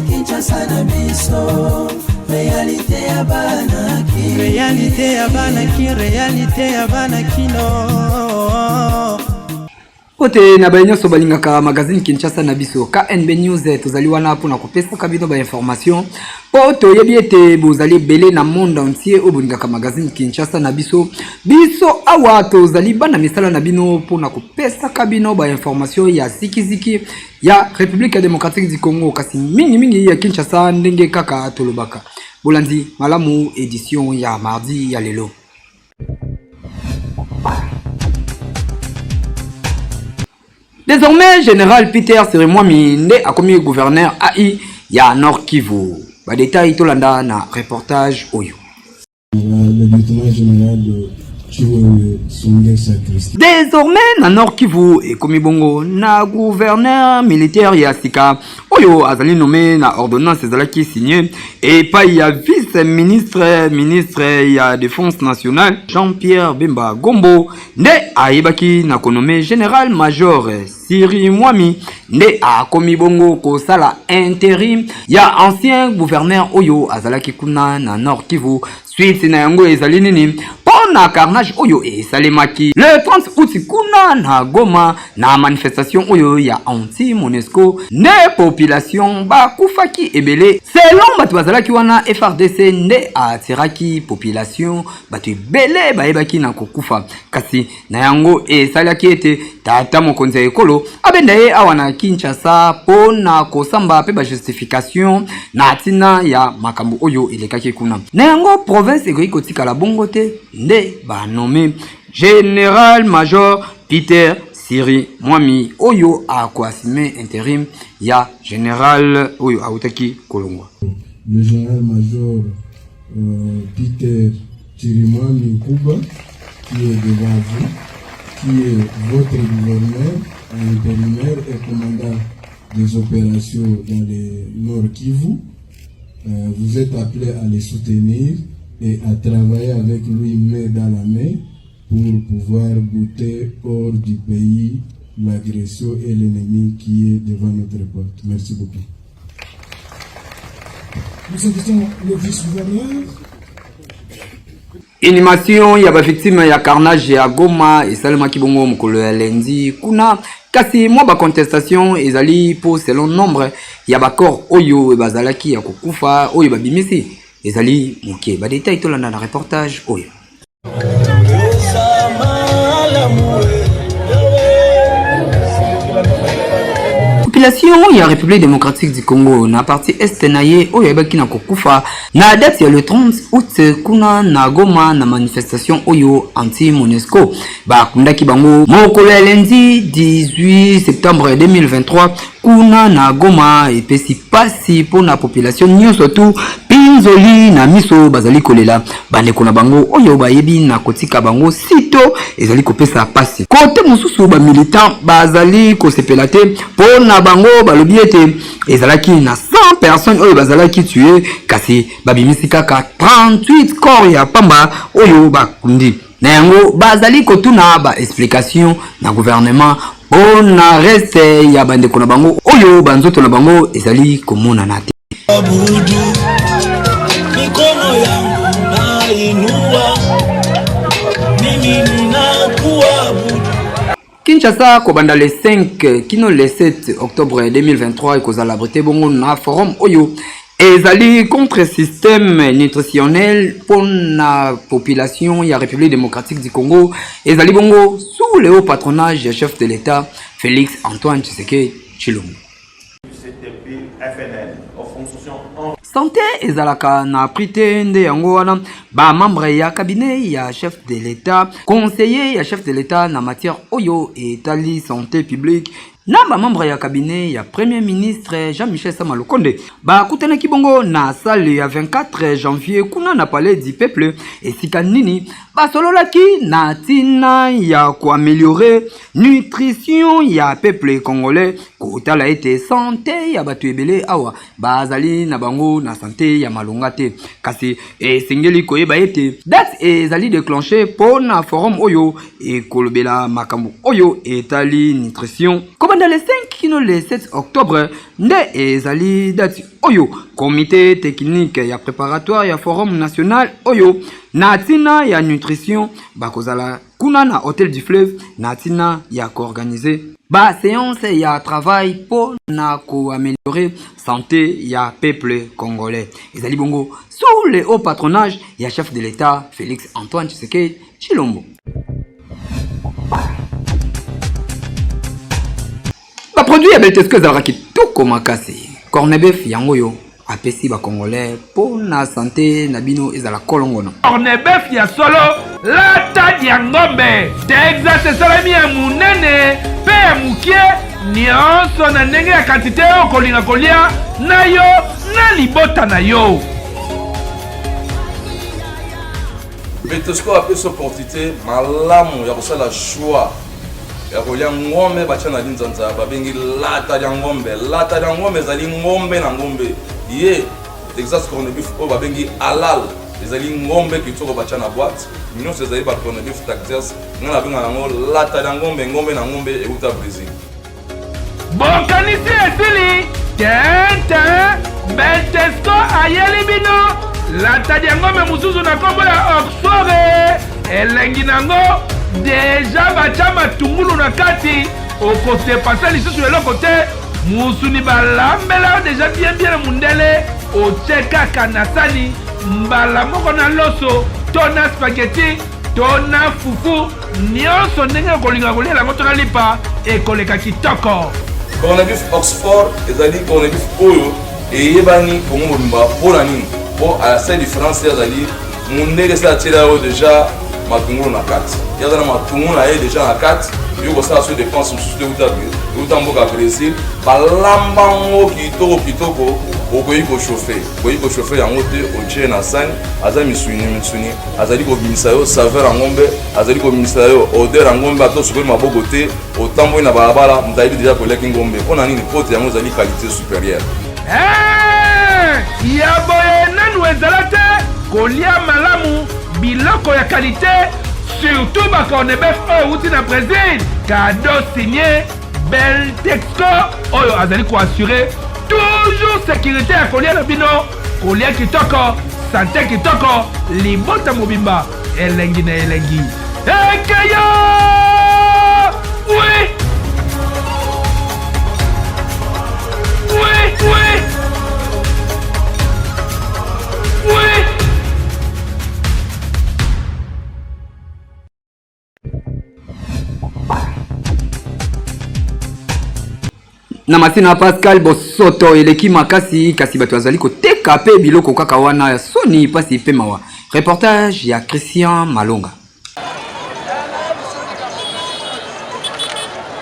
Kinshasa na biso, réalité ya banaki, réalité ya banaki, réalité ya banakino. Kote na bayenyo so balingaka magazine Kinshasa na biso KNB News tozali wana pona kopesa kabino ba information po toyebi ete bozali belé na monde entier o bolingaka magazine Kinshasa na biso awa tozali bana misala na bino pona kopesa kabino ba information ya sikiziki ya République démocratique du Congo kasi mingi ya Kinshasa ndenge kaka tolobaka bolandi malamu édition ya mardi ya lelo. Désormais, général Peter Sirimwami Nde a commis gouverneur AI ya Nord Kivu. Ba détail tolanda na reportage Oyo. Le lieutenant général désormais, na Nord Kivu et commis bongo na gouverneur militaire ya Sika Oyo azali nommé na ordonnance ezalaki signé et pas ya vice-ministre ya défense nationale Jean-Pierre Bemba Gombo Nde ayebaki na konomé général-major Sirimwami Nde a commis bongo ko sala intérim ya ancien gouverneur Oyo azalaki kuna na Nord Kivu suite na yango ezali nini na carnage oyo et salemaki le 30 août kuna na Goma na manifestation oyo ya anti-Monesco ne population ba kufaki ebele selon batu bazalaki wana FRDC nde atiraki population batu ebele baebaki na kokufa kasi na yango e salaki ete tata mokonzi ekolo abenda ye awa na Kinshasa po na kosamba pe ba justification na tina ya makambo oyo elekaki kuna na yango province ekoki kotika la bongo te nde ba nommé général-major Peter Sirimwami Oyo a assumer intérim ya général Oyo autaki kolongwa. Le général-major Peter Sirimwami Kuba qui est devant vous, qui est votre gouverneur, intérimaire et commandant des opérations dans le Nord Kivu. Vous êtes appelé à les soutenir et à travailler avec lui main dans la main pour pouvoir buter hors du pays l'agression et l'ennemi qui est devant notre porte. Merci beaucoup. Nous invitons le vice-gouverneur. Animation ya ba victime ya carnage ya Goma esalema kibongo mokolo ya lendi kuna kasi mwa ba contestation ezali po selon nombre ya ba corps oyo bazalaki ya kokufa oyo babimisi ezali moke ba détail tolanda na reportage oyo. Population ya République démocratique du Congo na partie est naye oyo ebaki na kokufa na date ya le 30 août kuna na Goma na manifestation oyo anti-Monesco ba kundaki bango mokolo ya lundi 18 septembre 2023 kuna na Goma epesi pasi po na population nyonso tu pinzoli na miso bazali kolela bandeko na bango oyo bayebi na kotika bango sito ezali kopesa pasi kote mosusu ba militant bazali kosepela te po na bango balobi ete ezalaki na 100 personnes oyo bazalaki tué kasi babimisi kaka 38 corps ya pamba oyo bakundi na yango bazali kotuna ba explication na gouvernement on a reste ya bandeko na bango oyo banzoto na bango ezali komona na te. Kinshasa kobanda le 5 kino le 7 octobre 2023 ekozala brité bongo na forum oyo ezali contre système nutritionnel pour la population ya République démocratique du Congo ezali bongo sous le haut patronage du chef de l'État Félix Antoine Tshisekedi Tshilombo. Santé ezalaka na prité nde yango wana ba membre ya cabinet ya chef de l'État conseiller ya chef de l'État na matière oyo etali santé publique Namba membre ya cabinet ya premier ministre Jean-Michel Sama Lukonde bakutana kibongo na salle ya 24 janvier kuna na palais du peuple esika nini basololaki na tina ya kuaméliorer nutrition ya peuple congolais kotala ete santé ya batu ebele awa bazali na bango na santé ya malonga te kasi esengeli koyeba ete date ezali déclenché pour na forum oyo ekolobela makambo oyo etali nutrition dans le 5 kino le 7 octobre nde ezali date oyo comité technique ya préparatoire ya forum national oyo na tina ya nutrition bakozala kuna na hôtel du fleuve na tina ya koorganiser ba séance ya travail pour na ko améliorer santé ya peuple congolais ezali bongo sous le haut patronage ya chef de l'état Félix Antoine Tshisekedi Tshilombo. Produit ya Beltesco ezalaka kitoko makasi. Cornebef yango yo apesi ba congolais pour na santé na bino ezala kolongono. Cornebef ya solo lata ya ngombe. Texas salami ya munene pe ya mukie nyonso na ndenge ya quantité yo kolinga kolia na yo na libota na yo. Beltesco apesi opportunité malamu ya kosala choix. Ya kolia ngombe bachana linzanza babengi lata ya ngombe ezali ngombe na ngombe ye Texas corned-beef o babengi halal ezali ngombe kitoko bachana boîte nyonso ezali ba corned-beef Texas ngana benga nango lata ya ngombe na ngombe euta Brésil bokanisi esili tete Beltesco ayeli bino lata ya ngombe mususu na kombo ya Oxford elengi nango déjà bachama tungulu na kati okote passer lisusu eloko te musuni balambela déjà bien mundele ocheka kanasani mbala moko na loso tona spaghetti tona fufu nyonso ndenge kolinga kolia lango tona lipa ekoleka kitoko. Corned-beef Oxford ezali corned-beef oyo eyebani kongo mobimba mpona nini po à la seule différence ezali mundele sa tiela oyo déjà matungulu na kati yaza na matungulu na ye déjà na kati yo kosala so dépense mosusu te euta mboka Brésil balambango kitoko okoyi kochauffe yango te otie na sani aza misuni azali kobimisa yo saveur ya ngombe azali kobimisa yo odeur ya ngombe ata osukoli maboko te otamboli na balabala mutayebi deja koliaki ngombe mpona nini pote yango ezali qualité supérieure. Ya boye nanu ezala te kolia malamu biloko ya qualité surtout ba corned-beef oyo uti na Brésil cadeau signé Beltesco oyo azali ko assurer toujours sécurité ya kolia na bino kolia kitoko santé kitoko libota mobimba elengi na elengi ekeyo oui na masina Pascal Bosoto eleki makasi kasi bato azali koteka pe biloko kaka wana soni pasi pe mawa. Reportage ya Christian Malonga.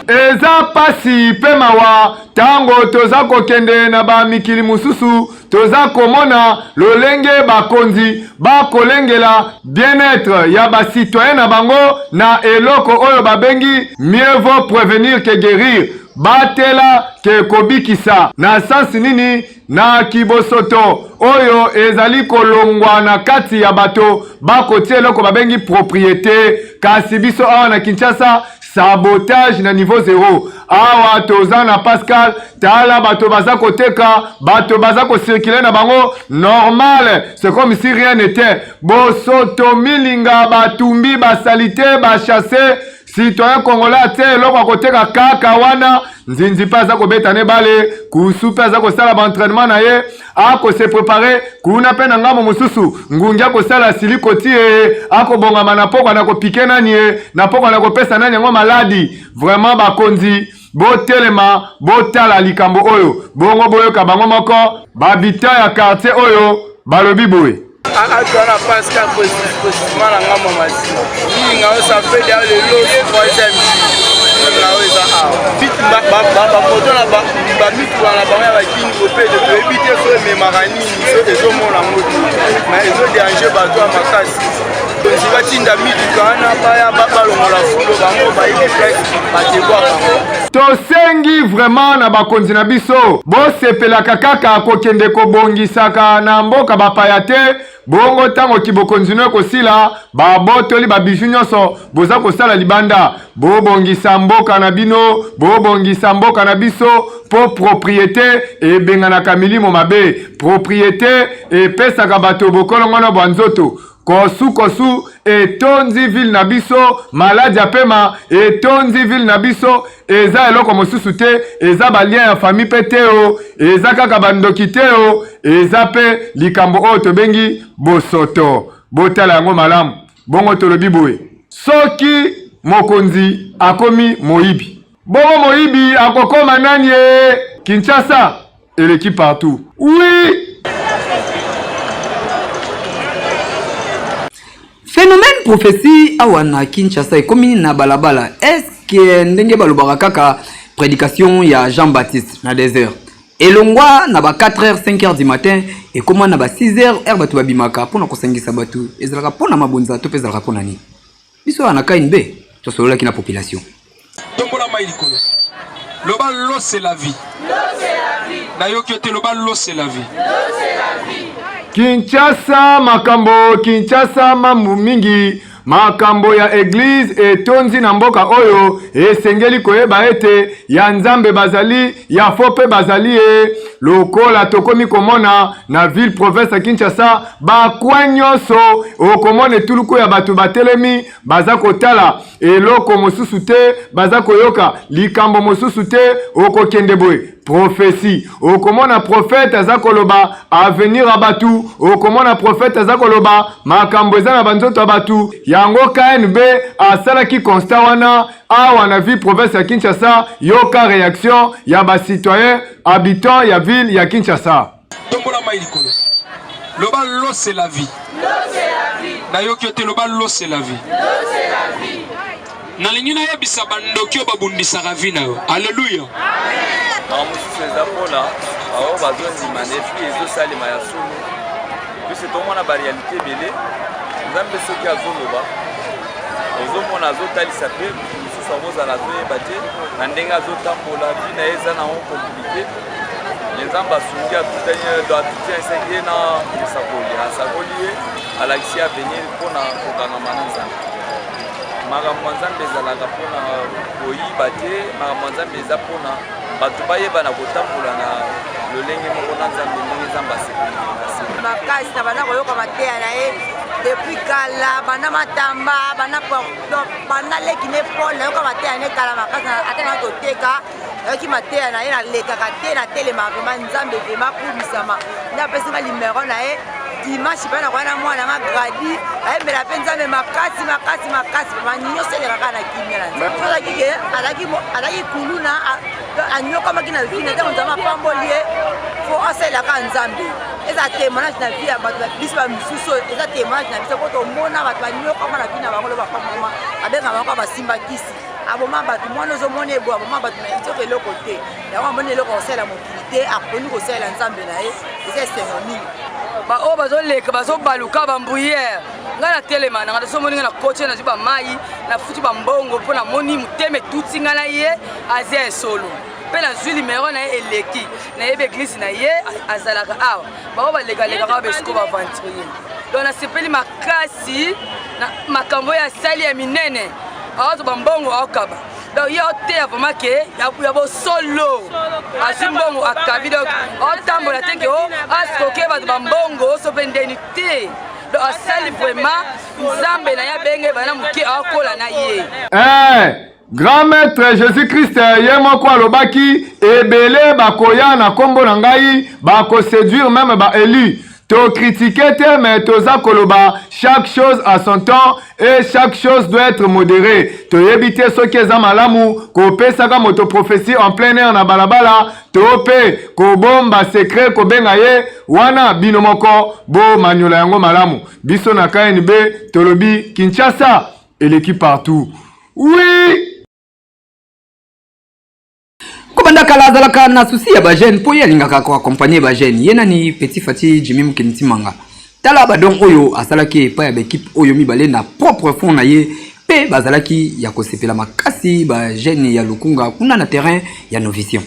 Eza pasi pe mawa tango toza kokende na ba mikili mususu toza komona lolenge bakonzi bakolengela bien-être ya ba citoyen na bango na eloko oyo babengi mieux vaut prévenir que guérir batela ke kobikisa na sansi nini na kibosoto oyo ezali kolongwa na kati ya bato bakotie eloko babengi propriété kasi biso awa na Kinshasa sabotage na niveau 0 awa toza na Pascal tala bato baza koteka bato baza ko circuler na bango normal c'est comme si rien n'était bosoto milinga batumbi basalite bachasse citoyen congolais te eloko akoteka kaka wana nzinzi pe aza kobeta ne bale kusu pe aza kosala baentraînement na ye akose prepare kuna pe na ngambo mosusu ngungi akosala silikoti ye akobongama na poko na kopike nani ye na poko na kopesa nani yango maladi vraiment bakonzi botelema botala likambo oyo bongo boyoka bango moko babita ya quartier oyo balobi boye Adouana pense qu'un positionnement dans la maman. Ça fait d'ailleurs le lot du troisième. tosengi vraiment na bakonzi na biso bosepelaka kaka kokende kobongisaka na mboka bapaya te bongo ntango kibokonzinue kosila babotoli babiju nyonso boza kosala libanda bobongisa mboka na bino bobongisa mboka na biso po propriété ebenganaka milimo mabe propriété epesaka bato bokolongo na bwa nzoto kosu etonzi ville na biso maladi ya pema etonzi ville na biso eza eloko mosusu te eza balien ya famille pe te o eza kaka bandoki te o eza pe likambo oyo tobengi bosoto botala yango malamu bongo tolobi boye soki mokonzi akomi moyibi bongo moyibi akokoma nani ye Kinshasa eleki partout oui. Phénomène prophétie awana Kinshasa ekomi na balabala. Est-ce que ndenge balobaka kaka prédication ya Jean-Baptiste na désert elongwa na ba 4h 5h du matin et comment na ba 6h heure batu babimaka pona kosengisa batu ezalaka pona mabonza to pezalaka pona ni biso ana KNB to solola kina population tombola maïlikolo loba l'eau c'est la vie na yoki loba l'eau c'est la vie Kinshasa makambo Kinshasa mambu mingi makambo ya église etonzi na mboka oyo esengeli koyeba ete ya nzambe bazali ya fope bazali lokola tokomi komona na ville province ya Kinshasa bakwa nyonso okomona etuluku ya bato batelemi baza kotala eloko mosusu te baza koyoka likambo mosusu te okokende boye prophétie okomona prophète aza koloba avenir ya batu okomona prophète aza koloba makambo eza na banzoto ya batu yango KNB asalaki constat wana awa na ville province ya Kinshasa yoka réaction ya ba citoyen habitants ya ville ya Kinshasa tombola maïlikolo loba l'eau c'est la vie na yoki loba l'eau c'est la vie na lingina yebisa bandoki babundisaka vie na yo alleluya mosusu eza mpona bao bazondima nefi ezosalema ya solo pese tomona barealité ebele nzambe soki azoloba ozomona azotalisa mpe mosusu akozala azoyeba te na ndenge azotambola vi na ye eza nango komplike nzambe asungi atuti eseki ye na esakoli asakoli ye alakisi avenir mpona kokangama na nzambe makambo ya nzambe ezalaka mpona koyiba te makambo ya nzambe eza mpona bato bayeba na kotambola na lolenge moko na nzambe ndenge nzambe asekoli makasi na bana koyoka mateya na ye depuis kala bana matamba bana leki ne pole nayoka mateya ne kala makasi ata na toteka nayoki mateya na ye nalekaka te na telema vraimen nzambe vraimen akumisama nde apesinga limero na ye dimanche mpe nakoya na mwana nga gradi ayembela mpe nzambe makasi nyonso elekaka na kimia na nzambe azalaki kuluna anyokamaki na vine ntango nzambe apamboli ye fo asalelaka nzambe eza témoignage na vie ya bato biso bamisusu eza témoignage na biso po tomona bato banyokama na vine na bango lo bapamama abengaka bango basimba kisi aboma bato mwana ozomona ebo aboma bato na biso eloko te yango amoni eloko kosalela mokili te akoni kosalela nzambe na ye eza esengo mingi baoyo bazoleka bazobaluka bambuyere ngai na telema nanga tosomoni ngai na kote nazwi bamai nafuti bambongo mpo namoni motema etuti ngai na ye azia esolo mpe nazwi limero na ye eleki nayebi eglise na ye azalaka awa baoyo balekalekaka besiko baventurier donc nasepeli makasi na makambo ya sali ya minene awazo bambongo aokaba donc ye oteya vraimen ke ya bosolo azwi mbongo akabi donc otambola te ke asikoke bato bambongo oso mpe ndeni te donc asali vraimen nzambe na ye abenge bana moke aokola na ye Grand maître Jésus-Christ ye moko alobaki ebele bakoya na kombo na ngai bako séduire même ba élu To critiquer te, mais toza koloba, chaque chose a son temps et chaque chose doit être modérée. To yebite so keza malamu, ko pesaka moto prophétie en plein air na balabala, to pe ko bomba secret ko benga ye, wana binomoko bo manyola yango malamu. Biso na KNB, tolobi Kinshasa et l'équipe partout. Oui! Kobanda kala azalaka na susi ya bajene po ye alingaka ko accompagner bajene yena ni Petit Fati Jimmy Mukendi Manga tala badon oyo asalaki pa ya équipe oyo mibale na propre fond na ye pe bazalaki ya kosepela makasi bajene ya Lukunga kuna na terrain ya Novision.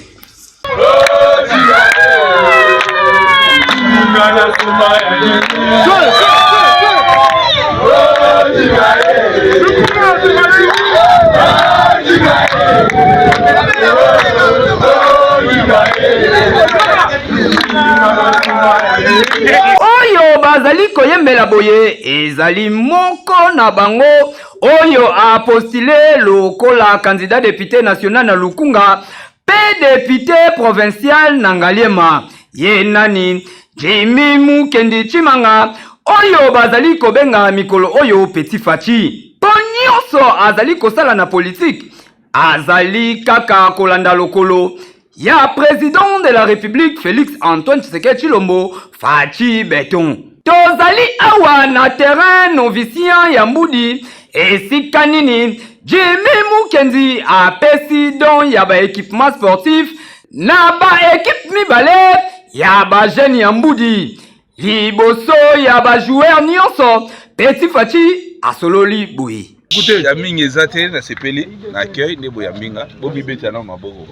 Oyo bazali koyembela boye ezali moko na bango oyo a postulé lokola candidat député national na Lukunga pe député provincial na Ngaliema ye nani Jimmy Mukendi Manga oyo bazali kobenga mikolo oyo Petit Fati po nyonso azali kosala na politique azali kaka kolanda lokolo ya président de la République Félix Antoine Tshisekedi Tshilombo Fachi Beton. Tozali awa na terrain Novision ya Mbudi esika nini Jimmy Mukendi apesi don ya ba équipement sportif na ba équipe mibale ya ba jeune ya Mbudi liboso ya ba joueur nyonso Petit Fati asololi boui. Écoutez, ya mingi ezate na sepeli na accueil nebo ya minga bo bibeta na maboko.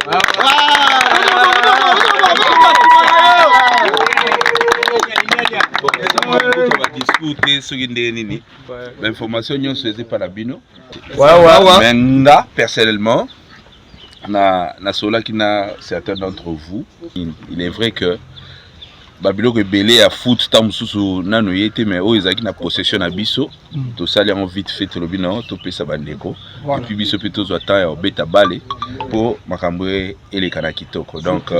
Discuter sur une l'information nyonso ezi pa na bino. Mais nga personnellement na sola qui na certains d'entre vous, il est vrai que Babylone est belé à foot tam susu nano yete mais o ezaki na possession na biso to sali en vite fait le bino to pesa bandeko et puis biso plutôt zo ta ya beta balé pour makambwe ele kana kitoko. Donc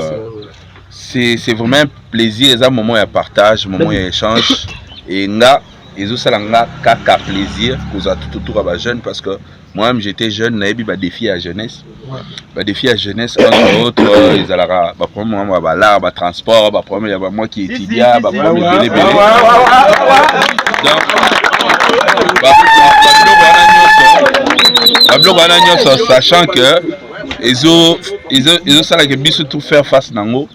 c'est vraiment un plaisir, un moment de partage, un moment d'échange et nga ezo sala nga kaka plaisir koza tout à jeune parce que moi-même j'étais jeune na yebi ba défi à jeunesse. Ba défi à jeunesse entre autres ils alara ba problème ba l'art ba transport ba problème ya ba moi qui étudia ba problème belé belé. Donc ba blog wana nyonso sachant que ezo sala que biso tout faire face nango.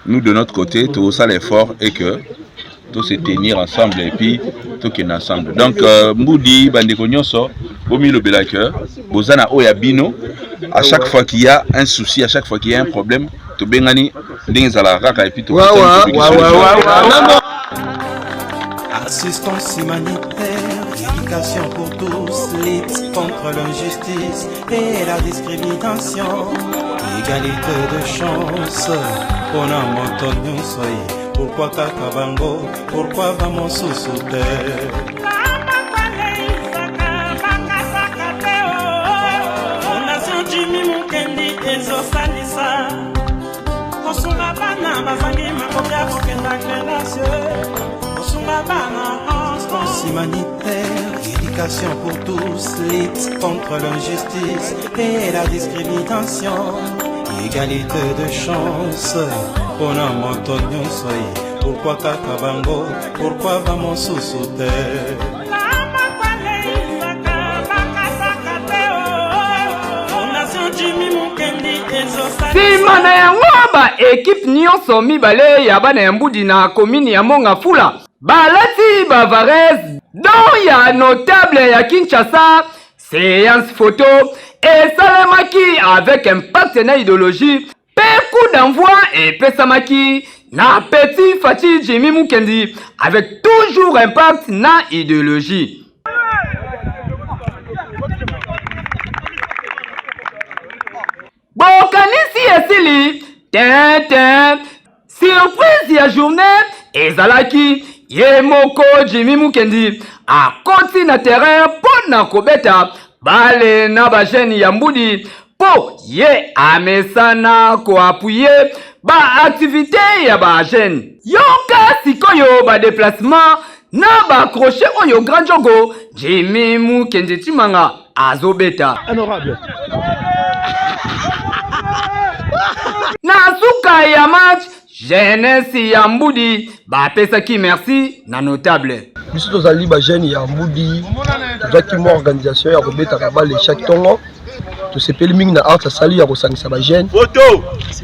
Nous de notre côté tout ça l'effort et que tout se tenir ensemble et puis tout qui est ensemble. Donc Moudi bandeko nyonso bomi le belaka bozana oyabino à chaque fois qu'il y a un souci, à chaque fois qu'il y a un problème to bengani ndengezala raka et puis tout assistance humanitaire, éducation pour tous, lutte contre l'injustice et la discrimination, égalité de chance. On a montagne soyez. Pourquoi Kakabango, pourquoi vamos sous-souter? On a son Jimmy Mukendi et Zosanisa. On s'ouvre bana, bazangi makoka kokenda krenasio. On s'ouvre bana, assistance humanitaire, éducation pour tous, lutte contre l'injustice et la discrimination, égalité de chance. On a montagne soyez. Pourquoi Kakabango, pourquoi vamos sous-souter? Sima na yango ba équipe nyonso mibale ya bana ya Mbudi na komini ya Mongafula balati ba varese don ya notable ya Kinshasa. Séance photo et salamaki avec impact na idéologie. Coup d'envoi et pesamaki na Petit Fati Jimmy Mukendi avec toujours impact na idéologie. Bokanisi esili tintin surprise ya journée ezalaki ye moko Jimmy Mukendi a koti na terrain pona kobeta bale na ba jeune ya Mbudi po ye amesana ko appuyer ba activité ya ba jeune yoka sikoyo ba déplacement na ba crochet oyo grand jogo Jimmy Mukendi Chimanga azobeta honorable na suka ya match jeunesse ya Mbudi ba pesa ki merci na notable biso tozali ba jeune ya Mbudi tozaki mo organisation ya kobeta kabale chaque tongo tosepeli mingi na art asali ya kosangisa ba jeune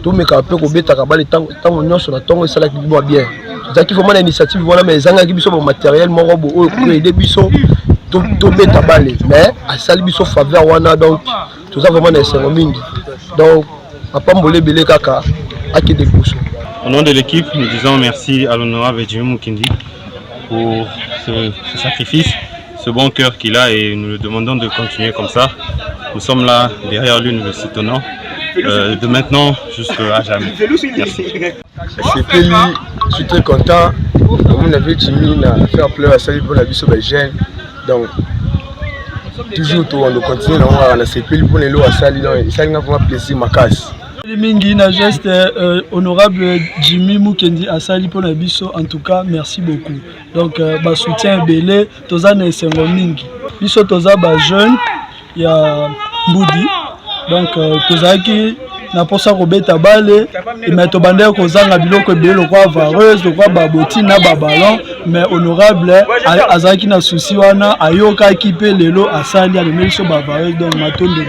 tomeka pe kobeta kabale tango nyonso na tongo esalaki bimo bien tozaki vraiment na initiative wana mais ezangaki biso ba matériel moko bo oyo ko aider biso tobeta bale mais asali biso faveur wana donc toza vraiment na esengo mingi donc apambole belé kaka akide biso. Au nom de l'équipe, nous disons merci à l'honorable Jimmy Mukendi pour ce sacrifice, ce bon cœur qu'il a et nous le demandons de continuer comme ça. Nous sommes là derrière lui, nous le soutenons de maintenant jusqu'à jamais. Merci. Je suis très content. On avait Jimmy à faire pleurer à salut pour la vie sur les jeunes. Donc, toujours on continue à la CPL pour les lots à salut. Ça nous a vraiment plaisir, ma casse. Mingi na geste honorable Jimmy Mukendi asali pour la biso en tout cas merci beaucoup donc ba soutien belé toza na esengo mingi biso toza ba jeune ya Mbudi donc tozaki na posa kobeta bale mais tobande kozanga biloko belé kwa vareuse kwa baboti na ba ballon mais honorable azaki na souci wana ayoka kipe lelo asali ya biso ba vareuse donc matondo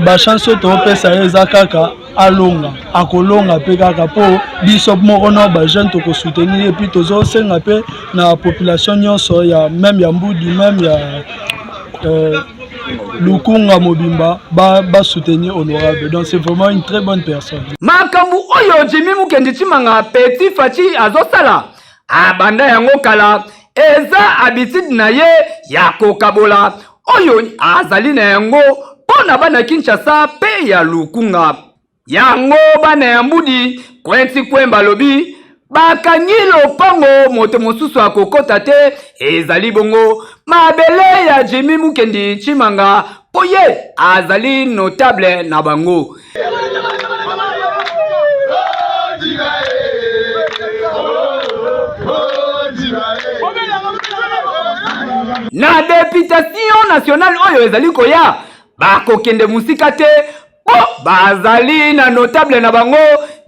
ba chance to pesa ezakaka alonga akolonga pe kaka po biso moko na ba jeune to ko soutenir et puis tozo senga pe na population nyonso ya même ya Mbudi même ya Lukunga Mobimba ba soutenir honorable donc c'est vraiment une très bonne personne. Makambu oyo Jimmy Mukendi Chimanga Petit Fachi azosala abanda yango kala eza habitude na ye ya kokabola oyo azali na yango pona bana Kinshasa pe ya Lukunga yango bana ya Mbudi kwenti kwemba lobi bakangilo pango moto mosusu akokota te ezali bongo mabele ya Jimmy Mukendi Chimanga poye azali notable na bango. Na députation nationale oyo ezali koya bakokende musika te po bazali na notable na bango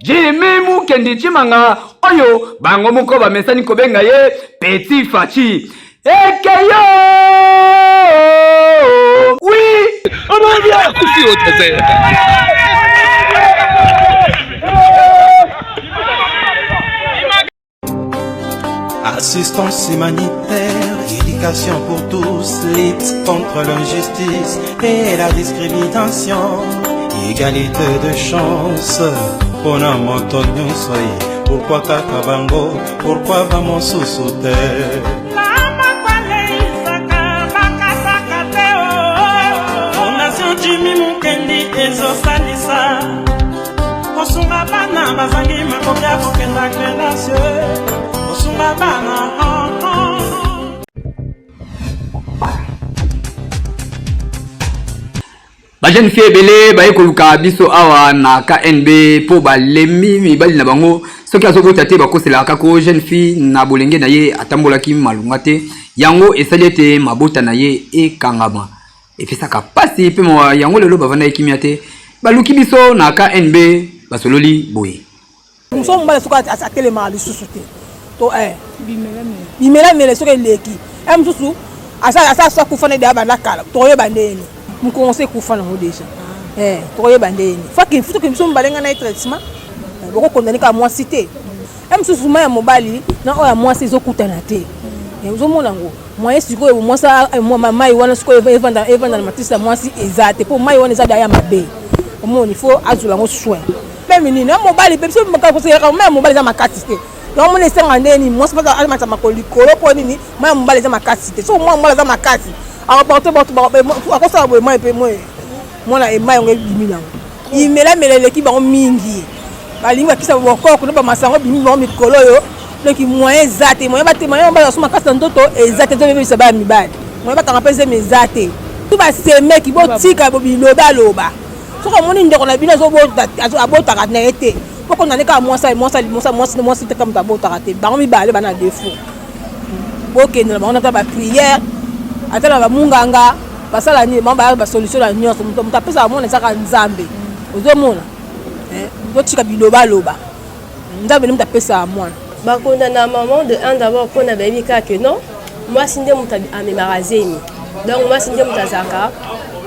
Jimmy Mukendi Chimanga oyo bango moko bamesani kobenga ye Petit Fachi ekeyo oui Assistance humanitaire, éducation pour tous, lutte contre l'injustice et la discrimination, égalité de chance. Pona moto nyonso ye, pourquoi kaka bango, pourquoi vamo susute? Fondation Jimmy Mukendi ezosalisa kosunga bana bazangi makoki ya kokenda kelasi kosunga bana ba jeune fille belé ba ekoluka biso awa na KNB po balembi mibali na bango soki azokota te bakosela kako jeune fille na bolenge na ye atambolaki malunga te yango esali ete mabota na ye ekangama efisaka pasi pe mo yango lelo bavanda ekimia te baluki biso na KNB basololi boye muso mbala soka atelema lisusu te to bimela mele soka leki mususu asa sa kufana de abanda kala to ye bandeni mu conseil kufana ho déjà to ye bandeni faki futo ke biso mbalenga na traitement boko condamné ka moi cité mususu ma ya mobali na oya moi se zokutana te uzo mona ngo moi siko moi sa mai wana siko evanda na matisa moi si ezate po mai wana ezada ya mabe omoni faut azula ngo soin même ni na mobali pe biso maka ko se ka même mobali za makati te donc mon esenga ndeni moi pas ala mata makoli kolo po nini moi mobali za makati te so moi mobali za makati a porter porte akosa bo moi pe moi mona e mai ngo bimina imela melele ki ba mingi balinga kisa bo ko na ba masango bimi ba mikolo yo donc moyen zate moyen ba te moyen ba so makasa ndoto ezate zo bebe saba mibadi moyen ba kanga pese mezate tu ba se mec bo tika bo biloba loba so ko moni ndeko na bino zo bo abota ka na ete Pourquoi on a qu'à moi c'est comme ta botte raté. Bah on mi balé bana défaut. Ok, on a pas prière. Attends la munganga. Parce que la nuit, ma solution la nuit, on t'a fait ça à moi, ça à Nzambe. Aux hommes, tu as biloba loba. Nzambe nous t'a fait ça à moi. Bah quand on a maman de un d'abord qu'on a baby que non, moi c'est des mouta à mes marazini. Donc moi c'est des mouta zaka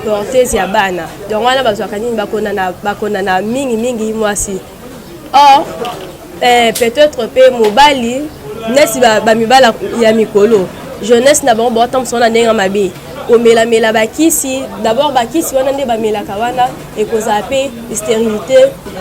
porter ya bana. Donc on a besoin kanini ba qu'on a mingi moi si. Or peut-être pe mobali nesi ba mibala ya mikolo. Jeunesse na bon botam son année en mabi. Ko mela bakisi d'abord bakisi wana nde ba mela kawana et ko zaper stérilité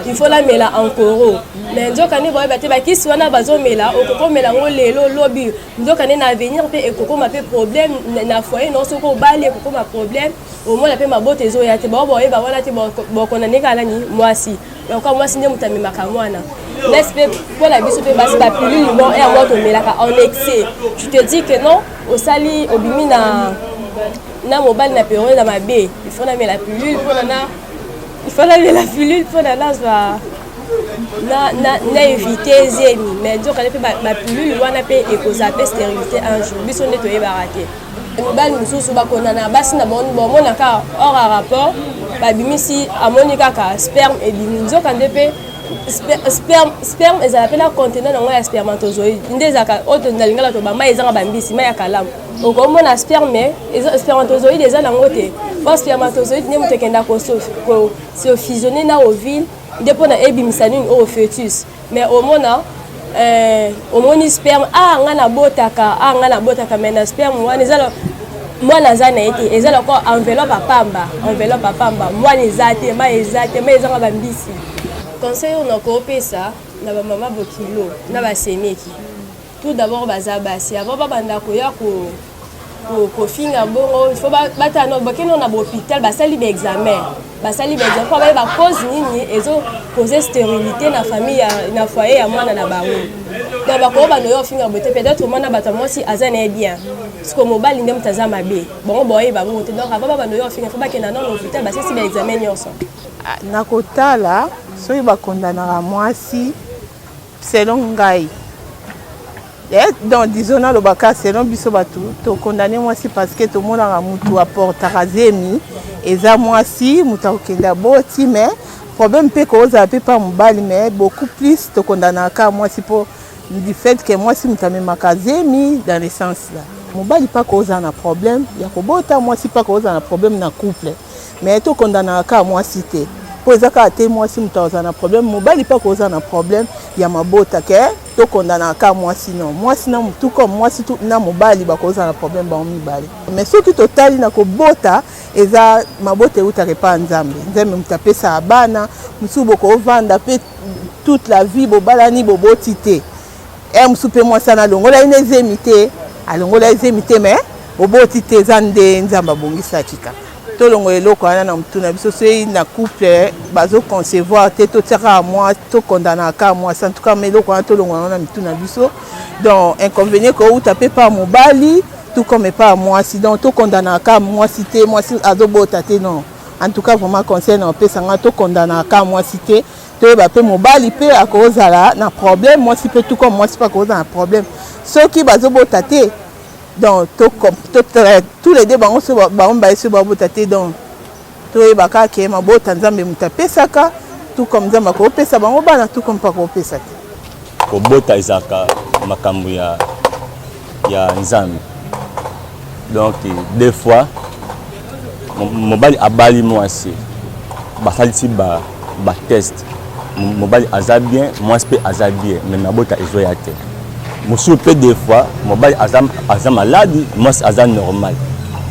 il faut la mela encore mais nzoka ne boye bate bakisi wana bazo mela okoko mela ngolelo lobi nzoka ne na avenir pe ekoko ma pe problème na foyer non so ko bali ekoko ma problème au moins la pe mabote zo ya te boye ba wana te boko na nekala ni mwasi donc moi si nde mutami makamwana l'aspect pour la biso pe basi ba pilule bon et moi to mela ka en excès tu te dis que non au sali obimi na mobile na période na mabe il faut la la pilule pour la pilule pour na éviter zemi mais donc quand ba pilule wana pe ekozaper stérilité un jour biso ne to ebaraté mobile mususu ba konana basi na bon mona ka hors rapport ba bimisi amoni kaka sperme et binzo quand pe sperme ils appellent la contenant dans spermatozoïde ndezaka auto ndalingala to ba mai ezanga bambisi mai ya kalamu okomona sperme spermatozoïde eza nango te parce spermatozoïde ne mutekenda ko se fusionner na ovule dépend na ebimisa nini au fœtus mais omoni sperme ngana botaka mais na sperme wana eza mwana za na ete eza ko enveloppe apamba mwana eza te mai ezanga bambisi conseil on a coopé ça na ba mama bokilo na ba semeki tout d'abord baza basi avant ba banda ko ya ko finga bongo il faut bata no bakeno na hôpital basali ba examen pour ba cause nini ezo causer stérilité na famille na foyer ya mwana na bango donc ba ko ba no yo finga bote peut-être mwana bata mosi azana bien parce que mobile ndem tazama be bongo boye ba ngote donc avant ba no yo finga faut ba kena na hôpital basali ba examen nyonso na kotala soki bakondanaka mwasi selon ngai donc disons nalobaka selon biso bato tokondane mwasi parce que tomonaka mutu aportaka zemi eza mwasi mutu akokenda boti mais problème mpe kozala mpe pa mobali mais beaucoup plus tokondanaka mwasi mpo du fait que mwasi mutu amemaka zemi dans le sens là mobali mpa kozala na problème ya kobota mwasi mpa kozala na problème na couple mais tokondanaka mwasi te po ezaka te mwasi mutu azala na problème mobali mpa kozala na problème ya mabota ke tokondanaka mwasi non mwasi na mutu comme mwasi na mobali bakozala na problème bango mibale mais soki totali na kobota eza mabota eutaka epa nzambe mutu apesa bana mosusu bokovanda mpe toute la vie bobalani boboti te mosusu mpe mwasi ana alongola ye ezemi te mais boboti te eza nde nzambe abongisaki kaka tolongo eloko wana na mutu na biso soki na couple bazoconcevoir te totiaka moi tokondanaka mwasi en tout cas eloko wana tolongo wana na mutu na biso donc inconvénient kouta mpe pa mobali tout comme pa mwasi donc tokondanaka mwasi te mwasi azobota te non en tout cas vraiment conseil na opesanga tokondanaka mwasi te toyeba mpe mobali mpe akozala na problème mwasi mpe tout comme mwasi mpe akozala na problème soki bazobota te donc tous les deux bango so bango ba so babota te donc toyebaka ke mabota nzambe mutu apesaka tout comme nzambe akopesa bango bana tout comme pa kopesa te kobota ezaka makambo ya nzambe donc des fois mobali abali mwasi basalisi ba test mobali aza bien mwasi mpe aza bien mais mabota ezoya te mosusu mpe des fois mobali aza maladi mwasi aza normal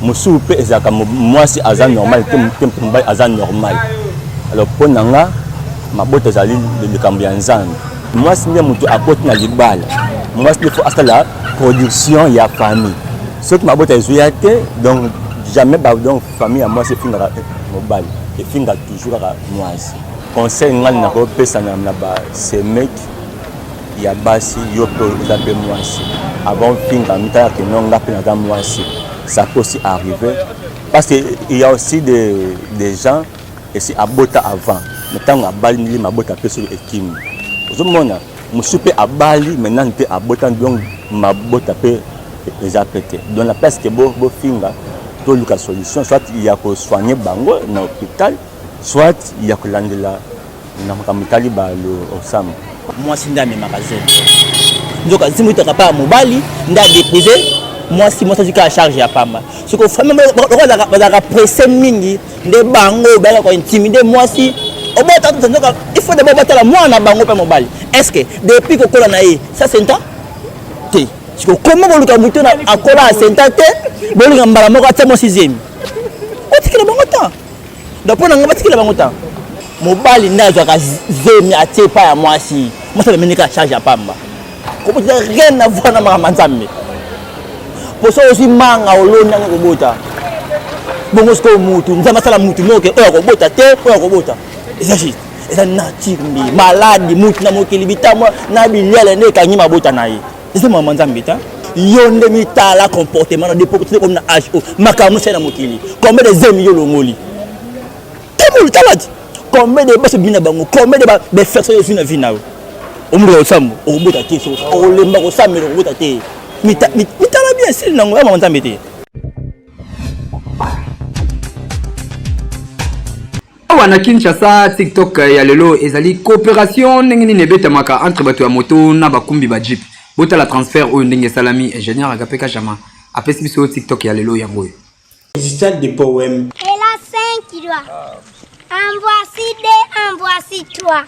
mosusu mpe ezalaka mwasi aza normal te mobali aza normal alors mpo na nga mabota ezali likambo ya nzambe mwasi nde motu akoti na libala mwasi nde fo asala production ya famille soki mabota ezoya te donc jamais donc famille ya mwasi efingaka mobali efinga toujours kaka mwasi conseil ngai nakopesa na basemeki ya basi yo pe oza mpe mwasi avant finga mitala ke nonga mpe naza mwasi ça peut aussi arriver parce que il y a aussi des gens et si abota avant mais ntango abali mabota mpe solo ekimi ozomona mosusu mpe abali maintenant mpe abota donc mabota mpe eza pété donc la place ke bofinga toluka solution soit ya kosoigne bango na hôpital soit ya kolandela na makambo etali osam mwasi nde amemaka zemi nzoka nzimbo itaka pa mobali nde adépose mwasi azwika charge ya pamba soko fami bazalaka presse mingi nde bango bayaka kointimide mwasi obota nzoka il faut d'abord batala mwana bango mpe mobali est ce que depuis kokola na ye ça c'est temps te siko comment boluka mutu akola a senta te bolinga mbala moko atia mwasi zemi otikela bango temps donc mpo nanga batikela bango temps mobali nde azwaka zemi atie pa ya mwasi mwasi amemenika charge ya pamba kobota rien à voir na makambo nzambe poso aussi manga olonda ngo kobota bongo siko mutu nzambe asala mutu moke oyo kobota te oyo kobota eza juste eza nature mbi maladi mutu na mokili bitamwa na biliala nde ekangi mabota na ye eza makambo nzambe ta yo nde mitala comportement na dépôt comme na ho makambo sena mokili combien de zemi yo longoli temulu talati combien de baso bina bango combien de personnes yo sina vina omuro osambo okobota te so olemba kosamela okobota te mitala bien sili nango ya makambo nzambe te. awa na Kinshasa TikTok ya lelo ezali coopération ndenge nini ebetamaka entre bato ya moto na bakumbi ba jeep botala transfert oyo ndenge salami ingénieur Agapeka Jama apesi biso TikTok ya lelo yango digital de poème et la 5 qui doit en voici 2 en voici 3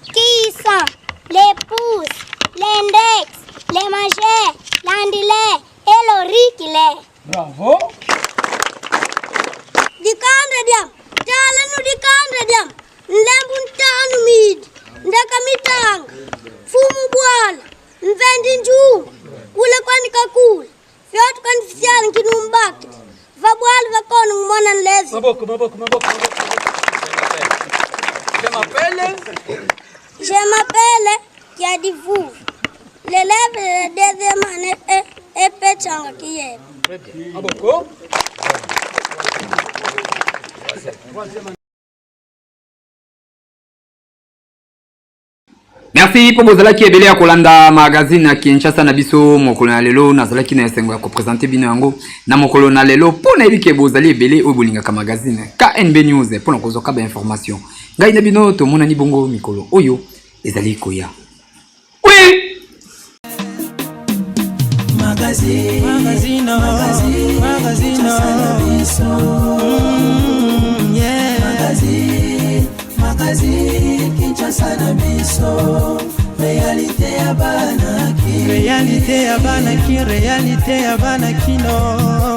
qui sont les pouces l'index les majeurs l'andilé et l'auriculaire. Bravo. Dikandre diam talanu dikandre diam lembun tanu mid ndaka mitang fumu bwala mvendi njuu kule kwani kakul fiatu kan fisiani kinumbaki va bwala va kono ngmona nlezi maboko je m'appelle Kiadivu l'élève de deuxième année et Pechanga qui est maboko. Merci pour bozalaki ebele ya kolanda magazine ya Kinshasa na biso mokolo na lelo nazalaki na esengo ya kopresente bino yango na mokolo na lelo pona ebike bozali ebele oyo bolingaka magazine KNB News pona kozoka ba information ngai na bino tomonani bongo mikolo oyo ezali koya. Oui. Magazine Kinshasa na biso réalité ya banaki réalité ya banaki réalité ya banaki no